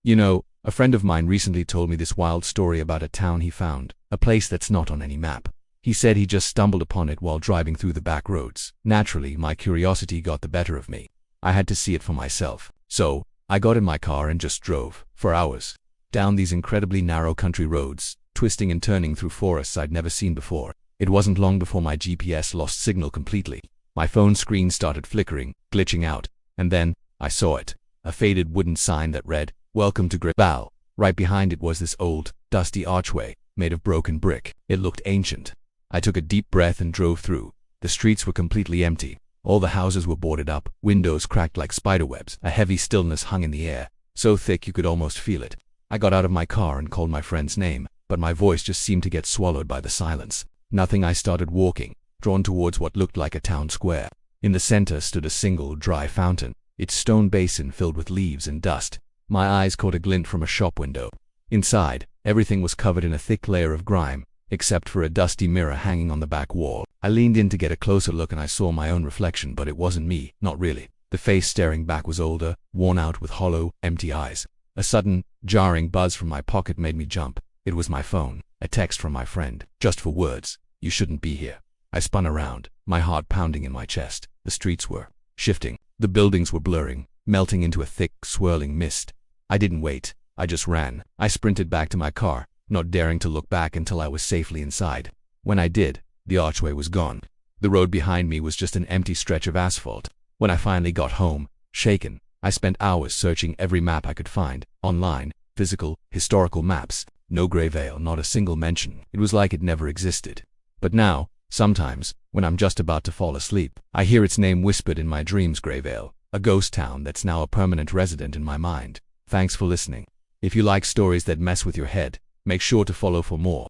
You know, a friend of mine recently told me this wild story about a town he found, a place that's not on any map. He said he just stumbled upon it while driving through the back roads. Naturally, my curiosity got the better of me. I had to see it for myself. So, I got in my car and just drove, for hours, down these incredibly narrow country roads, twisting and turning through forests I'd never seen before. It wasn't long before my GPS lost signal completely. My phone screen started flickering, glitching out, and then, I saw it. A faded wooden sign that read, "Welcome to Greyvale." Right behind it was this old, dusty archway, made of broken brick. It looked ancient. I took a deep breath and drove through. The streets were completely empty. All the houses were boarded up, windows cracked like spiderwebs. A heavy stillness hung in the air, so thick you could almost feel it. I got out of my car and called my friend's name, but my voice just seemed to get swallowed by the silence. Nothing. I started walking, drawn towards what looked like a town square. In the center stood a single, dry fountain, its stone basin filled with leaves and dust. My eyes caught a glint from a shop window. Inside, everything was covered in a thick layer of grime, except for a dusty mirror hanging on the back wall. I leaned in to get a closer look and I saw my own reflection, but it wasn't me, not really. The face staring back was older, worn out with hollow, empty eyes. A sudden, jarring buzz from my pocket made me jump. It was my phone, a text from my friend. Just for words, "You shouldn't be here." I spun around, my heart pounding in my chest. The streets were shifting. The buildings were blurring, melting into a thick, swirling mist. I didn't wait. I just ran. I sprinted back to my car, not daring to look back until I was safely inside. When I did, the archway was gone. The road behind me was just an empty stretch of asphalt. When I finally got home, shaken, I spent hours searching every map I could find, online, physical, historical maps. No Greyvale, not a single mention. It was like it never existed. But now, sometimes, when I'm just about to fall asleep, I hear its name whispered in my dreams. Greyvale, a ghost town that's now a permanent resident in my mind. Thanks for listening. If you like stories that mess with your head, make sure to follow for more.